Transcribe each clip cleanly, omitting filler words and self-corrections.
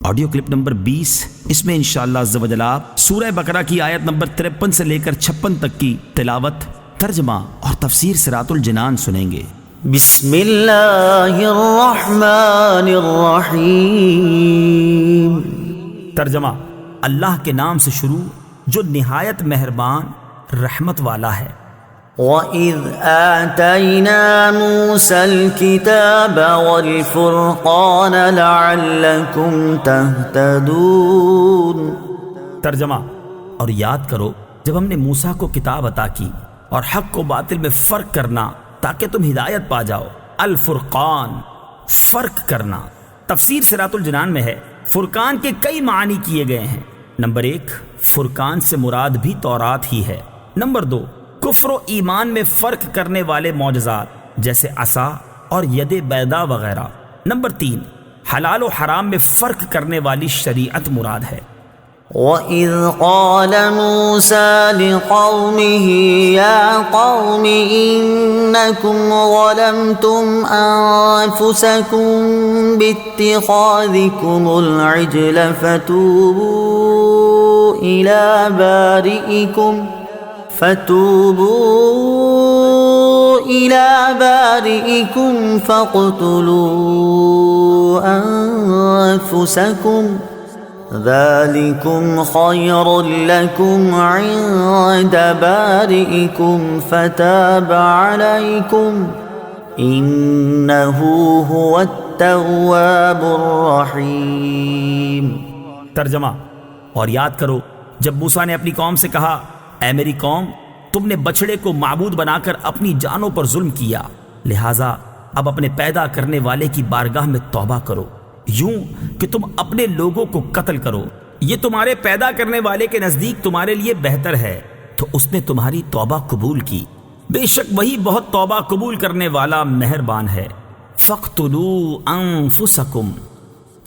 Audio clip number 20، اس میں انشاءاللہ عز و جل سورہ بقرہ کی آیت نمبر 53 سے لے کر 56 تک کی تلاوت، ترجمہ اور تفسیر صراط الجنان سنیں گے۔ بسم اللہ الرحمن الرحیم۔ ترجمہ: اللہ کے نام سے شروع جو نہایت مہربان رحمت والا ہے۔ وَإِذْ آتَيْنَا مُوسَى الْكِتَابَ وَالْفُرْقَانَ لَعَلَّكُمْ تَهْتَدُونَ۔ ترجمہ: اور یاد کرو جب ہم نے موسیٰ کو کتاب عطا کی اور حق و باطل میں فرق کرنا تاکہ تم ہدایت پا جاؤ۔ الفرقان، فرق کرنا۔ تفسیر صراط الجنان میں ہے فرقان کے کئی معنی کیے گئے ہیں۔ نمبر 1، فرقان سے مراد بھی تورات ہی ہے۔ نمبر 2، کفر و ایمان میں فرق کرنے والے معجزات جیسے عصا اور ید بیضا وغیرہ۔ نمبر 3، حلال و حرام میں فرق کرنے والی شریعت مراد ہے۔ وَإِذْ قَالَ مُوسَى لِقَوْمِهِ يَا قَوْمِ إِنَّكُمْ ظَلَمْتُمْ أَنفُسَكُمْ بِاتِّخَاذِكُمُ الْعِجْلَ فَتُوبُوا إِلَى بَارِئِكُمْ فَاقْتُلُوا أَنفُسَكُمْ ذَلِكُمْ خَيْرٌ لَكُمْ عِندَ بَارِئِكُمْ فَتَابَ عَلَيْكُمْ إِنَّهُ هُوَ التَّوَّابُ الرَّحِيمُ۔ ترجمہ: اور یاد کرو جب موسیٰ نے اپنی قوم سے کہا، اے میری قوم، تم نے بچڑے کو معبود بنا کر اپنی جانوں پر ظلم کیا، لہٰذا اب اپنے پیدا کرنے والے کی بارگاہ میں توبہ کرو، یوں کہ تم اپنے لوگوں کو قتل کرو، یہ تمہارے پیدا کرنے والے کے نزدیک تمہارے لیے بہتر ہے، تو اس نے تمہاری توبہ قبول کی، بے شک وہی بہت توبہ قبول کرنے والا مہربان ہے۔ فَاقْتُلُوا أَنفُسَكُمْ،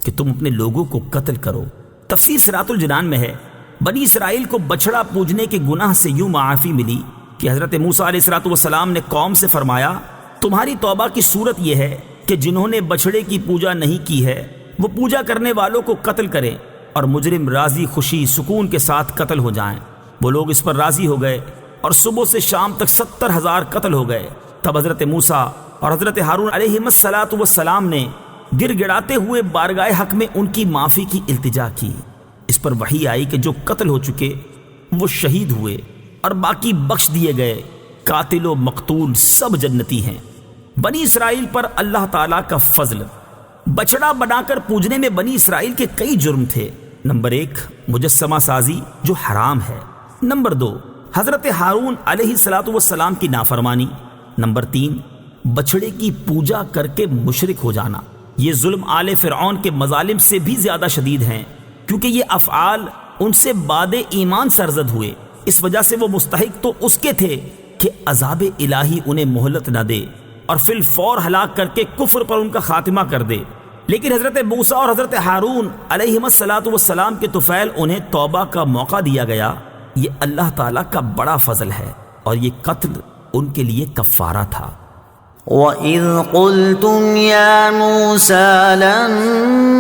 کہ تم اپنے لوگوں کو قتل کرو۔ تفسیر صراط الجنان میں ہے بنی اسرائیل کو بچڑا پوجنے کے گناہ سے یوں معافی ملی کہ حضرت موسیٰ علیہ السلام نے قوم سے فرمایا، تمہاری توبہ کی صورت یہ ہے کہ جنہوں نے بچڑے کی پوجا نہیں کی ہے وہ پوجا کرنے والوں کو قتل کریں اور مجرم راضی خوشی سکون کے ساتھ قتل ہو جائیں۔ وہ لوگ اس پر راضی ہو گئے اور صبح سے شام تک 70,000 قتل ہو گئے۔ تب حضرت موسیٰ اور حضرت ہارون علیہ السلام نے گر گڑاتے ہوئے بارگاہ حق میں ان کی معافی کی التجا کی۔ اس پر وحی آئی کہ جو قتل ہو چکے وہ شہید ہوئے اور باقی بخش دیے گئے، قاتل و مقتول سب جنتی ہیں۔ بنی اسرائیل پر اللہ تعالیٰ کا فضل۔ بچڑا بنا کر پوجنے میں بنی اسرائیل کے کئی جرم تھے۔ نمبر 1، مجسمہ سازی جو حرام ہے۔ نمبر 2، حضرت ہارون علیہ السلام کی نافرمانی۔ نمبر 3، بچڑے کی پوجا کر کے مشرک ہو جانا۔ یہ ظلم آل فرعون کے مظالم سے بھی زیادہ شدید ہیں، کیونکہ یہ افعال ان سے بعد ایمان سرزد ہوئے، اس وجہ سے وہ مستحق تو اس کے تھے کہ عذاب الہی انہیں مہلت نہ دے اور فی الفور ہلاک کر کے کفر پر ان کا خاتمہ کر دے، لیکن حضرت موسیٰ اور حضرت ہارون علیہ السلام کے طفیل انہیں توبہ کا موقع دیا گیا۔ یہ اللہ تعالیٰ کا بڑا فضل ہے اور یہ قتل ان کے لیے کفارہ تھا۔ وَإِذْ قُلْتُمْ يَا مُوسَى لَن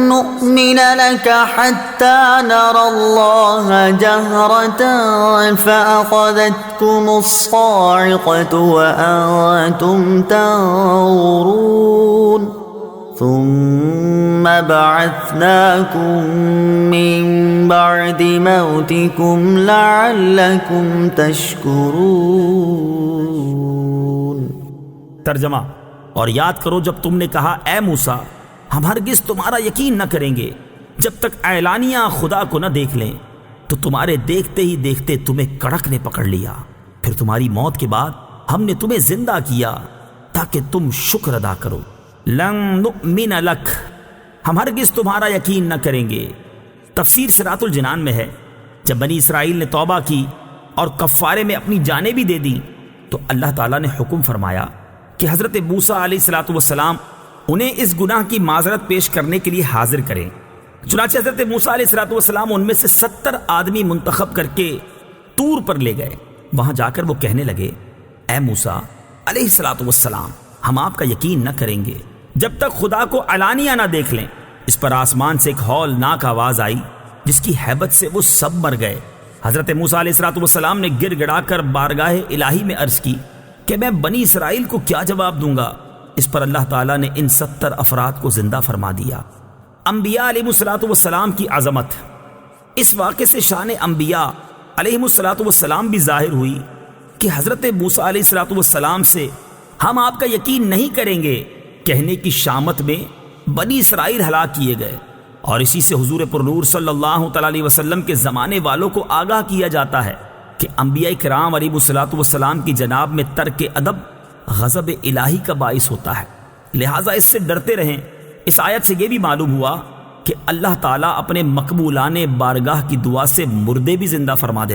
نُّؤْمِنَ لَكَ حَتَّى نَرَى اللَّهَ جَهْرَةً فَأَخَذَتْكُمُ الصَّاعِقَةُ وَأَنتُمْ تَنظُرُونَ ثُمَّ بَعَثْنَاكُم مِّن بَعْدِ مَوْتِكُمْ لَعَلَّكُمْ تَشْكُرُونَ۔ ترجمہ: اور یاد کرو جب تم نے کہا، اے موسیٰ، ہم ہرگز تمہارا یقین نہ کریں گے جب تک اعلانیہ خدا کو نہ دیکھ لیں، تو تمہارے دیکھتے ہی دیکھتے تمہیں کڑک نے پکڑ لیا، پھر تمہاری موت کے بعد ہم نے تمہیں زندہ کیا تاکہ تم شکر ادا کرو۔ لن نؤمن لک، ہم ہرگز تمہارا یقین نہ کریں گے۔ تفسیر صراط الجنان میں ہے جب بنی اسرائیل نے توبہ کی اور کفارے میں اپنی جانیں بھی دے دیں تو اللہ تعالیٰ نے حکم فرمایا کہ حضرت موسیٰ علیہ السلام انہیں اس گناہ کی معذرت پیش کرنے کے لیے حاضر کریں۔ چنانچہ حضرت موسیٰ علیہ السلام ان میں سے 70 آدمی منتخب کر کے طور پر لے گئے۔ وہاں جا کر وہ کہنے لگے، اے موسیٰ علیہ السلام، ہم آپ کا یقین نہ کریں گے جب تک خدا کو علانیہ نہ دیکھ لیں، اس پر آسمان سے ایک ہولناک آواز آئی جس کی ہیبت سے وہ سب مر گئے۔ حضرت موسیٰ علیہ السلام نے گر گڑا کر بارگاہ الہی میں عرض کی کہ میں بنی اسرائیل کو کیا جواب دوں گا؟ اس پر اللہ تعالیٰ نے ان 70 افراد کو زندہ فرما دیا۔ انبیاء علیہ السلام کی عظمت۔ اس واقعے سے شان انبیاء علیہ السلام بھی ظاہر ہوئی کہ حضرت موسیٰ علیہ السلام سے ہم آپ کا یقین نہیں کریں گے کہنے کی شامت میں بنی اسرائیل ہلاک کیے گئے، اور اسی سے حضور پرنور صلی اللہ تعالی علیہ وسلم کے زمانے والوں کو آگاہ کیا جاتا ہے کہ انبیاء کرام علیہ السلام کی جناب میں ترک ادب غضب الہی کا باعث ہوتا ہے، لہٰذا اس سے ڈرتے رہیں۔ اس آیت سے یہ بھی معلوم ہوا کہ اللہ تعالیٰ اپنے مقبولان بارگاہ کی دعا سے مردے بھی زندہ فرما دیتے